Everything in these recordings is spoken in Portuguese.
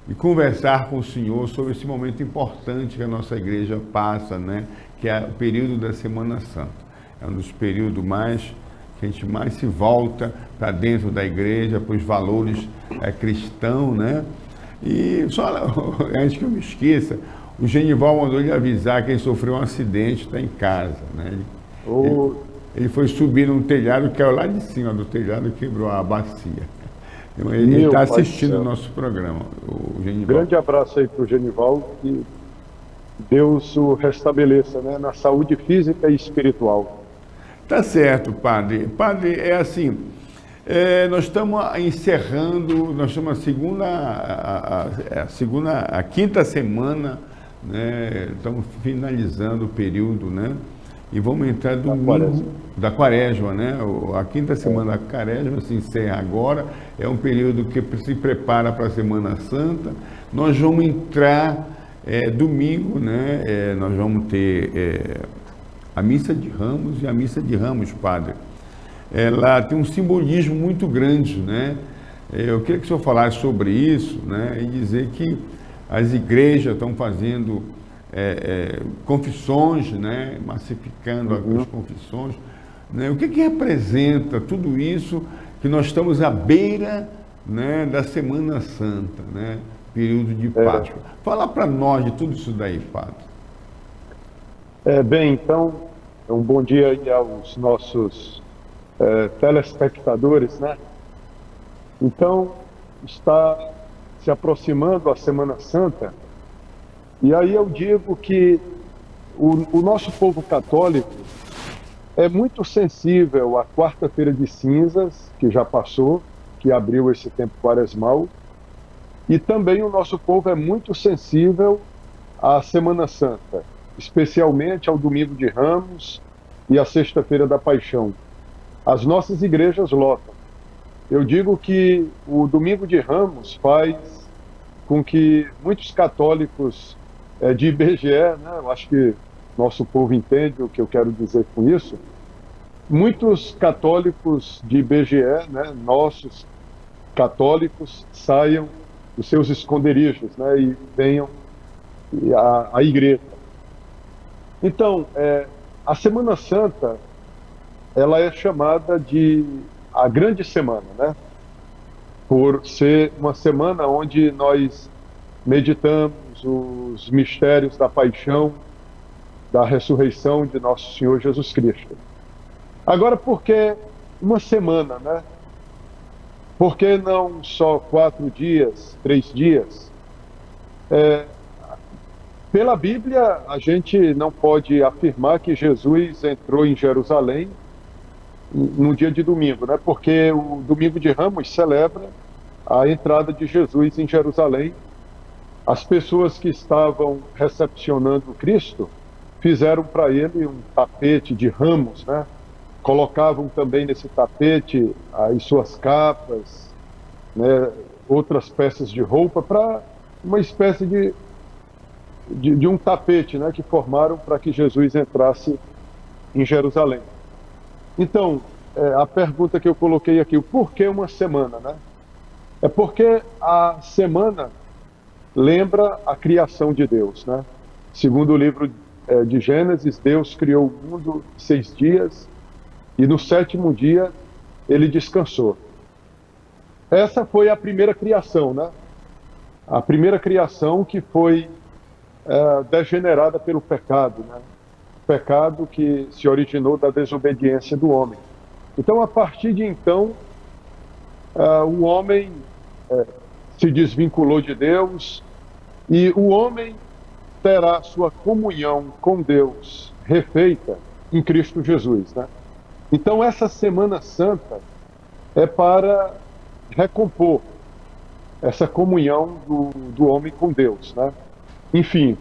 e conversar com o Senhor sobre esse momento importante que a nossa igreja passa, né? Que é o período da Semana Santa. É um dos períodos que a gente mais se volta para dentro da igreja, para os valores cristãos, né? E só antes que eu me esqueça, o Genival mandou ele avisar que ele sofreu um acidente, está em casa, né? Ele foi subir num telhado, caiu lá de cima do telhado e quebrou a bacia. Ele está assistindo o nosso programa, o Genival. Grande abraço aí para o Genival, que Deus o restabeleça, né, na saúde física e espiritual. Tá certo, padre. Padre, é assim, nós estamos encerrando, nós estamos a quinta semana, né? Estamos finalizando o período, né? E vamos entrar domingo da quaresma, né? A quinta semana da quaresma se encerra agora, é um período que se prepara para a Semana Santa. Nós vamos entrar domingo, né? Nós vamos ter a Missa de Ramos, e a Missa de Ramos, padre, ela tem um simbolismo muito grande, né? Eu queria que o senhor falasse sobre isso, né? E dizer que as igrejas estão fazendo confissões, né? Massificando as confissões, né? O que representa tudo isso que nós estamos à beira, né, da Semana Santa, né? Período de Páscoa. Fala para nós de tudo isso daí, padre. Bem, então, um bom dia aí aos nossos telespectadores, né? Então, está se aproximando a Semana Santa, e aí eu digo que o nosso povo católico é muito sensível à quarta-feira de cinzas, que já passou, que abriu esse tempo quaresmal, e também o nosso povo é muito sensível à Semana Santa, especialmente ao Domingo de Ramos e à Sexta-feira da Paixão. As nossas igrejas lotam. Eu digo que o Domingo de Ramos faz com que muitos católicos de IBGE, né, eu acho que nosso povo entende o que eu quero dizer com isso, muitos católicos de IBGE, né, nossos católicos, saiam dos seus esconderijos, né, e venham à igreja. Então, a Semana Santa, ela é chamada de a Grande Semana, né? Por ser uma semana onde nós meditamos os mistérios da paixão, da ressurreição de nosso Senhor Jesus Cristo. Agora, por que uma semana, né? Por que não só 4 dias, 3 dias? Pela Bíblia, a gente não pode afirmar que Jesus entrou em Jerusalém no dia de domingo, né? Porque o Domingo de Ramos celebra a entrada de Jesus em Jerusalém. As pessoas que estavam recepcionando Cristo fizeram para ele um tapete de ramos, né? Colocavam também nesse tapete as suas capas, né? Outras peças de roupa, para uma espécie de um tapete, né? Que formaram para que Jesus entrasse em Jerusalém. Então, a pergunta que eu coloquei aqui, o porquê uma semana, né? É porque a semana lembra a criação de Deus, né? Segundo o livro de Gênesis, Deus criou o mundo em 6 dias e no 7º dia ele descansou. Essa foi a primeira criação, né? A primeira criação que foi degenerada pelo pecado, né? Pecado que se originou da desobediência do homem. Então, a partir de então, o homem se desvinculou de Deus e o homem terá sua comunhão com Deus refeita em Cristo Jesus, né? Então, essa Semana Santa é para recompor essa comunhão do homem com Deus, né? Enfim,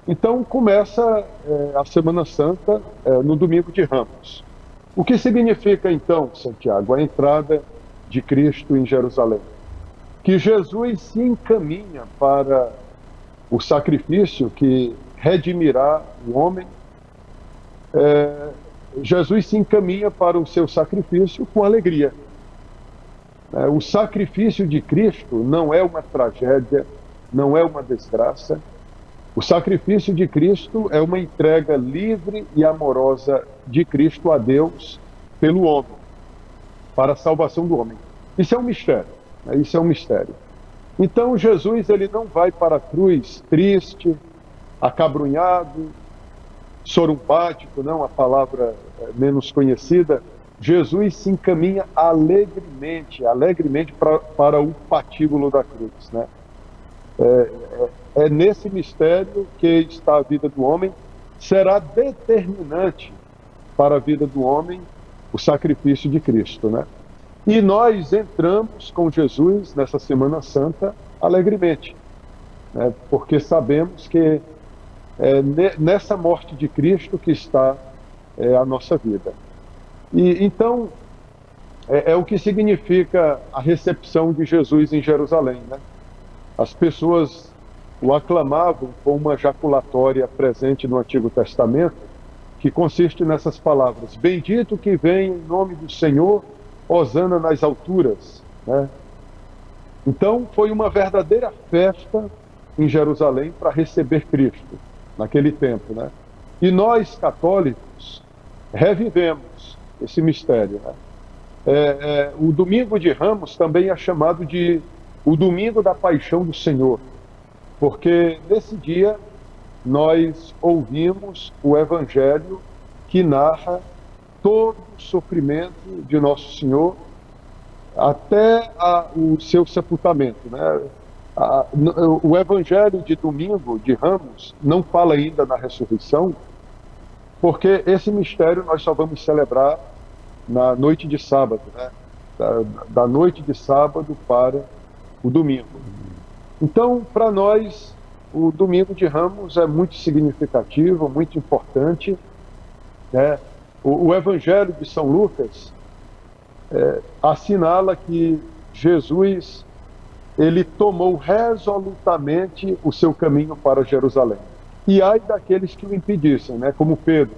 então começa a Semana Santa no Domingo de Ramos. O que significa então, Santiago, a entrada de Cristo em Jerusalém? Que Jesus se encaminha para o sacrifício que redimirá o homem. Jesus se encaminha para o seu sacrifício com alegria. O sacrifício de Cristo não é uma tragédia, não é uma desgraça. O sacrifício de Cristo é uma entrega livre e amorosa de Cristo a Deus pelo homem, para a salvação do homem. Isso é um mistério, né? Isso é um mistério. Então Jesus, ele não vai para a cruz triste, acabrunhado, sorumbático, não, a palavra menos conhecida. Jesus se encaminha alegremente para o patíbulo da cruz, né? É nesse mistério que está a vida do homem. Será determinante para a vida do homem o sacrifício de Cristo, né? E nós entramos com Jesus nessa Semana Santa alegremente, né? Porque sabemos que nessa morte de Cristo que está a nossa vida. E então é o que significa a recepção de Jesus em Jerusalém, né? As pessoas o aclamavam com uma jaculatória presente no Antigo Testamento, que consiste nessas palavras: bendito que vem em nome do Senhor, hosana nas alturas, né? Então foi uma verdadeira festa em Jerusalém para receber Cristo naquele tempo, né? E nós, católicos, revivemos esse mistério, né? O Domingo de Ramos também é chamado de o Domingo da Paixão do Senhor, porque nesse dia nós ouvimos o Evangelho que narra todo o sofrimento de Nosso Senhor até o seu sepultamento, né? O Evangelho de Domingo de Ramos não fala ainda na ressurreição, porque esse mistério nós só vamos celebrar na noite de sábado, né? Da noite de sábado para o domingo. Então, para nós, o Domingo de Ramos é muito significativo, muito importante, né? O Evangelho de São Lucas assinala que Jesus, ele tomou resolutamente o seu caminho para Jerusalém. E ai daqueles que o impedissem, né? Como Pedro,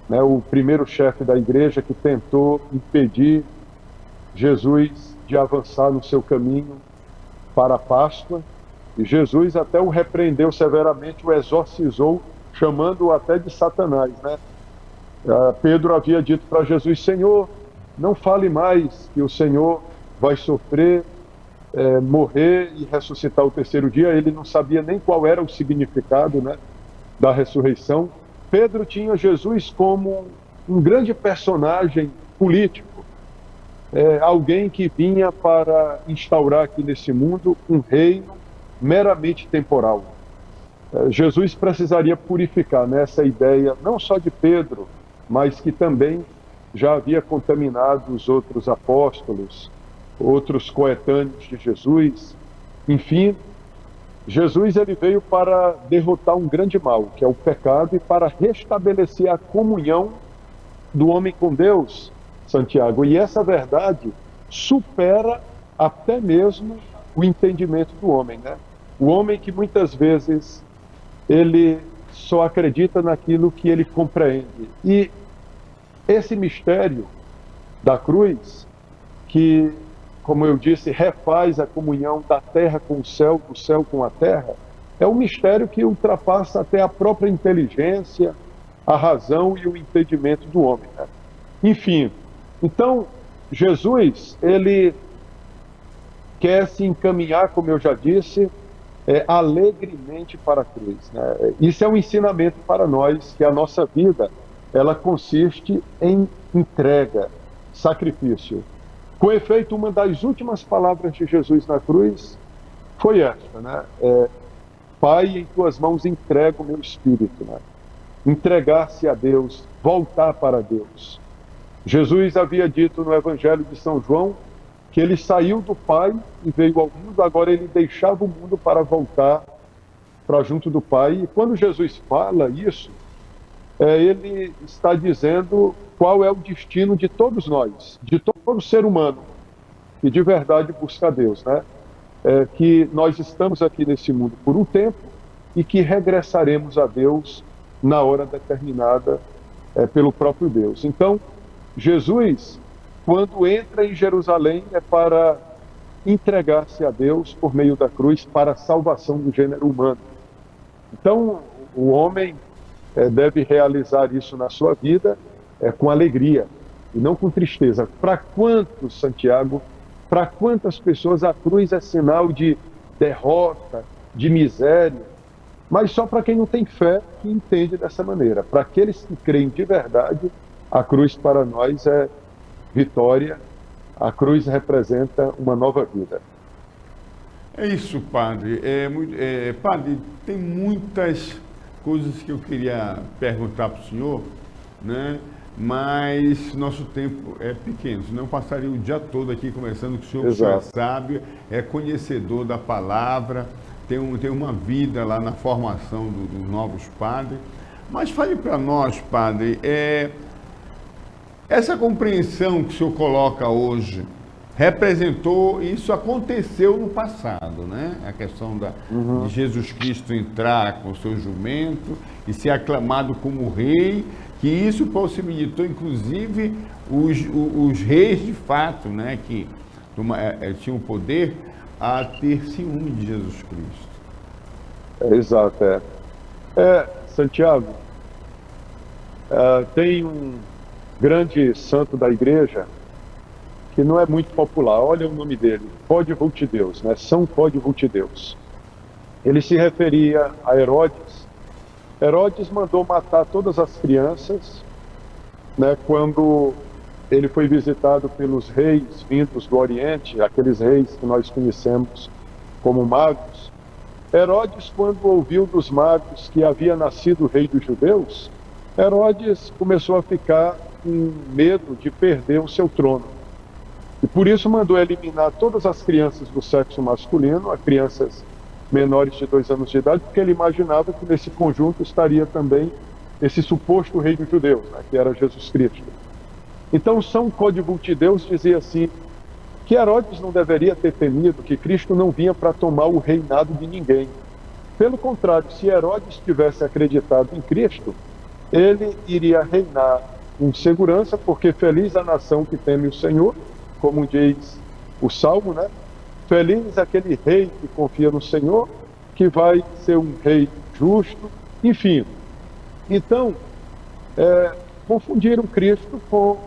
né? O primeiro chefe da igreja que tentou impedir Jesus de avançar no seu caminho para a Páscoa. E Jesus até o repreendeu severamente, o exorcizou, chamando-o até de Satanás, né? Pedro havia dito para Jesus: Senhor, não fale mais que o Senhor vai sofrer, morrer e ressuscitar o terceiro dia. Ele não sabia nem qual era o significado, né, da ressurreição. Pedro tinha Jesus como um grande personagem político, alguém que vinha para instaurar aqui nesse mundo um reino meramente temporal. Jesus precisaria purificar, né, essa ideia, não só de Pedro, mas que também já havia contaminado os outros apóstolos, outros coetâneos de Jesus. Enfim, Jesus, ele veio para derrotar um grande mal, que é o pecado, e para restabelecer a comunhão do homem com Deus, Santiago. E essa verdade supera até mesmo o entendimento do homem, né? O homem que muitas vezes ele só acredita naquilo que ele compreende. E esse mistério da cruz, que, como eu disse, refaz a comunhão da terra com o céu, do céu com a terra, é um mistério que ultrapassa até a própria inteligência, a razão e o entendimento do homem, né? Enfim, então, Jesus, ele quer se encaminhar, como eu já disse, alegremente para a cruz, né? Isso é um ensinamento para nós, que a nossa vida, ela consiste em entrega, sacrifício. Com efeito, uma das últimas palavras de Jesus na cruz foi esta, né? Pai, em tuas mãos entrego o meu espírito, né? Entregar-se a Deus, voltar para Deus. Jesus havia dito no Evangelho de São João que ele saiu do Pai e veio ao mundo, agora ele deixava o mundo para voltar para junto do Pai. E quando Jesus fala isso, ele está dizendo qual é o destino de todos nós, de todo ser humano, que de verdade busca a Deus, né? Que nós estamos aqui nesse mundo por um tempo e que regressaremos a Deus na hora determinada pelo próprio Deus. Então, Jesus, quando entra em Jerusalém, é para entregar-se a Deus por meio da cruz para a salvação do gênero humano. Então, o homem deve realizar isso na sua vida com alegria e não com tristeza. Para quantos, Santiago, para quantas pessoas a cruz é sinal de derrota, de miséria, mas só para quem não tem fé que entende dessa maneira. Para aqueles que creem de verdade, a cruz para nós é vitória, a cruz representa uma nova vida. É isso, padre. Padre, tem muitas coisas que eu queria perguntar para o senhor, né? Mas nosso tempo é pequeno, senão eu passaria o dia todo aqui conversando com o senhor, que o senhor é sábio, é conhecedor da palavra, tem uma vida lá na formação dos novos padres. Mas fale para nós, padre, essa compreensão que o senhor coloca hoje representou, isso aconteceu no passado, né? A questão de Jesus Cristo entrar com o seu jumento e ser aclamado como rei, que isso possibilitou, inclusive, os reis de fato, né? Que tinham o poder a ter ciúme de Jesus Cristo. Exato, Santiago, tem um grande santo da igreja que não é muito popular, olha o nome dele, Código-de-Deus, né? São Código-de-Deus. Ele se referia a Herodes. Herodes mandou matar todas as crianças, né? Quando ele foi visitado pelos reis vindos do Oriente, aqueles reis que nós conhecemos como magos. Herodes, quando ouviu dos magos que havia nascido o rei dos judeus, Herodes começou a ficar com medo de perder o seu trono. E por isso mandou eliminar todas as crianças do sexo masculino, as crianças menores de 2 anos de idade, porque ele imaginava que nesse conjunto estaria também esse suposto rei dos judeus, né, que era Jesus Cristo. Então São Código-de-Deus dizia assim, que Herodes não deveria ter temido, que Cristo não vinha para tomar o reinado de ninguém. Pelo contrário, se Herodes tivesse acreditado em Cristo, ele iria reinar com segurança, porque feliz a nação que teme o Senhor, como diz o Salmo, né? Feliz aquele rei que confia no Senhor, que vai ser um rei justo, enfim. Então, confundiram Cristo com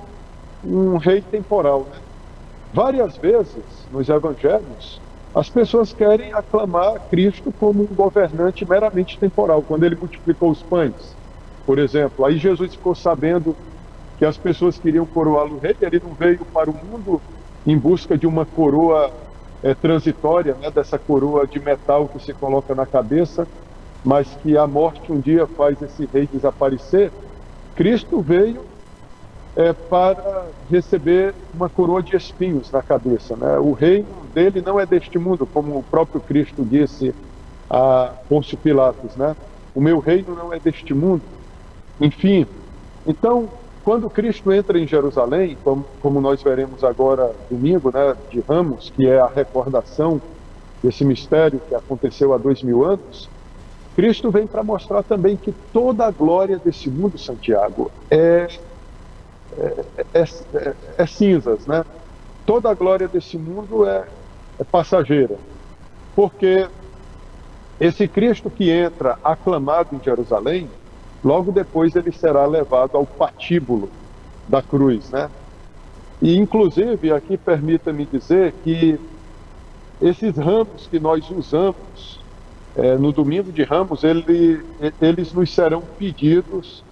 um rei temporal, né? Várias vezes, nos evangelhos, as pessoas querem aclamar Cristo como um governante meramente temporal, quando ele multiplicou os pães, por exemplo. Aí Jesus ficou sabendo que as pessoas queriam coroá-lo rei, ele não veio para o mundo em busca de uma coroa transitória, né, dessa coroa de metal que se coloca na cabeça, mas que a morte um dia faz esse rei desaparecer. Cristo veio para receber uma coroa de espinhos na cabeça, né? O reino dele não é deste mundo, como o próprio Cristo disse a Pôncio Pilatos, né? O meu reino não é deste mundo. Enfim, então, quando Cristo entra em Jerusalém, como nós veremos agora domingo, né, de Ramos, que é a recordação desse mistério que aconteceu há 2000 anos, Cristo vem para mostrar também que toda a glória desse mundo, Santiago, é cinzas, né? Toda a glória desse mundo é passageira, porque esse Cristo que entra aclamado em Jerusalém, logo depois ele será levado ao patíbulo da cruz, né? E inclusive aqui permita-me dizer que esses ramos que nós usamos no domingo de Ramos, eles nos serão pedidos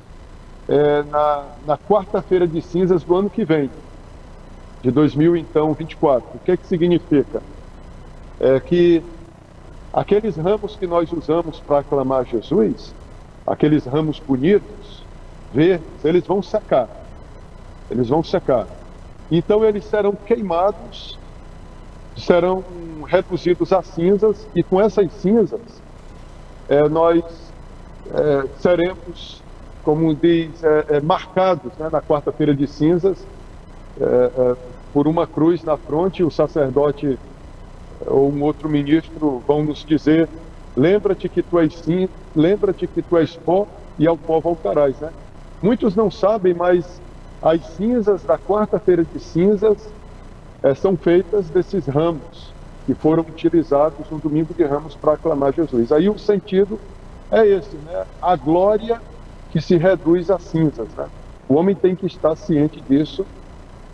na quarta-feira de cinzas do ano que vem, de 2024. O que significa? Que aqueles ramos que nós usamos para aclamar Jesus, aqueles ramos bonitos, verdes, eles vão secar. Eles vão secar. Então eles serão queimados, serão reduzidos a cinzas, e com essas cinzas nós seremos, como diz, marcados, né, na quarta-feira de cinzas, por uma cruz na fronte. O sacerdote ou um outro ministro vão nos dizer: lembra-te que tu és lembra-te que tu és pó, e ao pó voltarás, né? Muitos não sabem, mas as cinzas da quarta-feira de cinzas são feitas desses ramos que foram utilizados no domingo de Ramos para aclamar Jesus. Aí o sentido é esse, né? A glória que se reduz a cinzas, né? O homem tem que estar ciente disso,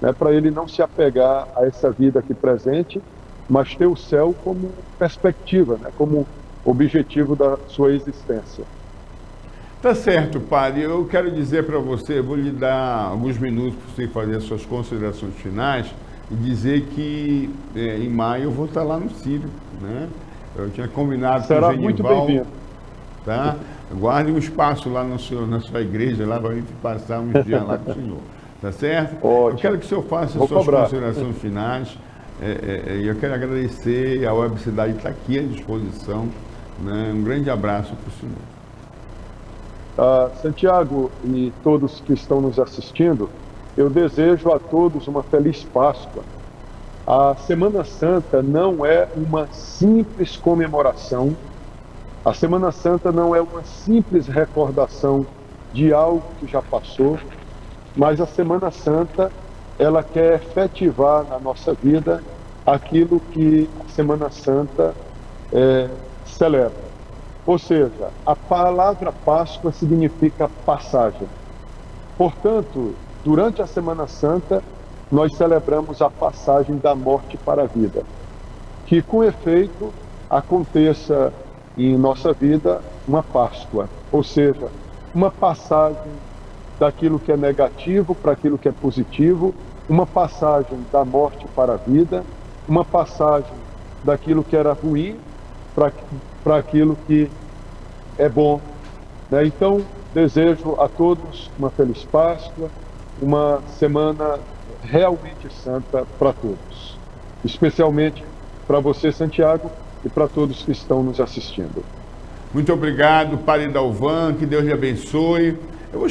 né, para ele não se apegar a essa vida aqui presente, mas ter o céu como perspectiva, né, como objetivo da sua existência. Tá certo, padre. Eu quero dizer para você, vou lhe dar alguns minutos para você fazer as suas considerações finais e dizer que em maio eu vou estar lá no Sírio, né? Eu tinha combinado com o Genival. Será muito bem-vindo. Tá? Guarde um espaço lá na sua igreja, lá para passar uns dias lá com o senhor. Tá certo? Ótimo. Eu quero que o senhor faça as suas considerações finais. Eu quero agradecer, a Web Cidade está aqui à disposição. Né? Um grande abraço para o senhor. Santiago e todos que estão nos assistindo, eu desejo a todos uma feliz Páscoa. A Semana Santa não é uma simples comemoração. A Semana Santa não é uma simples recordação de algo que já passou, mas a Semana Santa, ela quer efetivar na nossa vida aquilo que a Semana Santa celebra. Ou seja, a palavra Páscoa significa passagem. Portanto, durante a Semana Santa, nós celebramos a passagem da morte para a vida. Que, com efeito, aconteça em nossa vida uma Páscoa, ou seja, uma passagem daquilo que é negativo para aquilo que é positivo, uma passagem da morte para a vida, uma passagem daquilo que era ruim para aquilo que é bom. Né? Então, desejo a todos uma feliz Páscoa, uma semana realmente santa para todos, especialmente para você, Santiago, e para todos que estão nos assistindo. Muito obrigado, Padre Dalvan, que Deus lhe abençoe. Eu vou